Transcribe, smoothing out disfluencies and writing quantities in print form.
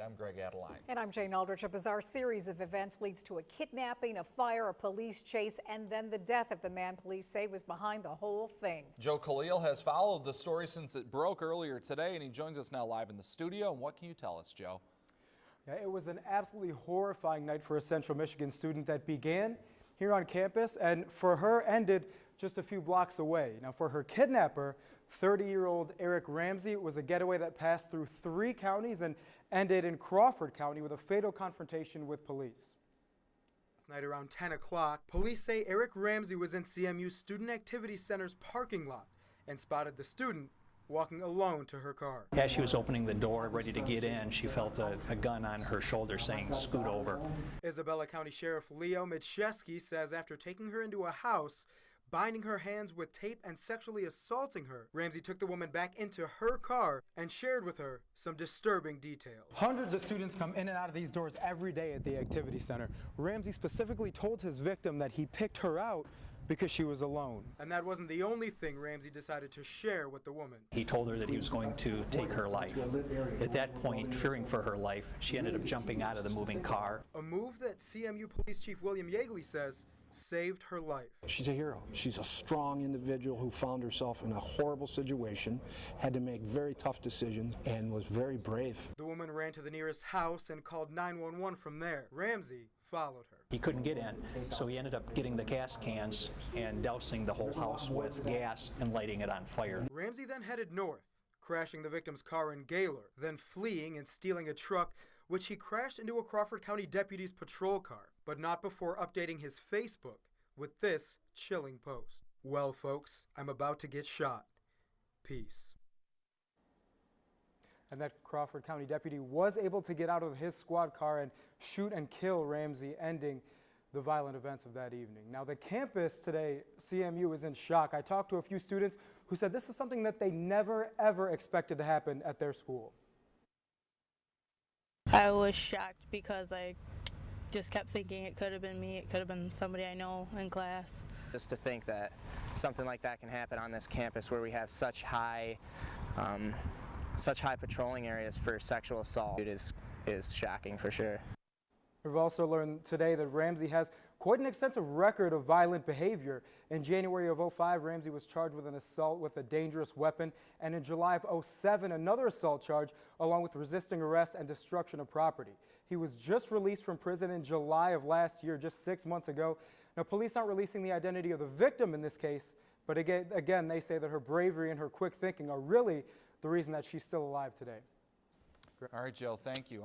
I'm Greg Adeline. And I'm Jane Aldrich. A bizarre series of events leads to a kidnapping, a fire, a police chase, and then the death of the man police say was behind the whole thing. Joe Khalil has followed the story since it broke earlier today, and he joins us now live in the studio. And what can you tell us, Joe? Yeah, it was an absolutely horrifying night for a Central Michigan student that began here on campus and for her ended just a few blocks away. Now for her kidnapper, 30-year-old Eric Ramsey, it was a getaway that passed through 3 counties and ended in Crawford County with a fatal confrontation with police. Last night around 10 o'clock, police say Eric Ramsey was in CMU Student Activity Center's parking lot and spotted the student walking alone to her car. As she was opening the door, ready to get in, she felt a gun on her shoulder saying, "Scoot over." Isabella County Sheriff Leo Mitcheski says after taking her into a house, binding her hands with tape and sexually assaulting her, Ramsey took the woman back into her car and shared with her some disturbing details. Hundreds of students come in and out of these doors every day at the activity center. Ramsey specifically told his victim that he picked her out because she was alone. And that wasn't the only thing Ramsey decided to share with the woman. He told her that he was going to take her life. At that point, fearing for her life, she ended up jumping out of the moving car. A move that CMU Police Chief William Yeagley says saved her life. She's a hero. She's a strong individual who found herself in a horrible situation, had to make very tough decisions, and was very brave. The woman ran to the nearest house and called 911 from there. Ramsey followed her. He couldn't get in, so he ended up getting the gas cans and dousing the whole house with gas and lighting it on fire. Ramsey then headed north, crashing the victim's car in Gaylor, then fleeing and stealing a truck, which he crashed into a Crawford County deputy's patrol car, but not before updating his Facebook with this chilling post. "Well, folks, I'm about to get shot. Peace." And that Crawford County deputy was able to get out of his squad car and shoot and kill Ramsey, ending the violent events of that evening. Now, the campus today, CMU, is in shock. I talked to a few students who said this is something that they never, ever expected to happen at their school. I was shocked because I just kept thinking it could have been me, it could have been somebody I know in class. Just to think that something like that can happen on this campus where we have such high patrolling areas for sexual assault is shocking for sure. We've also learned today that Ramsey has quite an extensive record of violent behavior. In January of '05, Ramsey was charged with an assault with a dangerous weapon, and in July of '07, another assault charge along with resisting arrest and destruction of property. He was just released from prison in July of last year, just 6 months ago. Now, police aren't releasing the identity of the victim in this case, but again, they say that her bravery and her quick thinking are really the reason that she's still alive today. All right, Joe, thank you.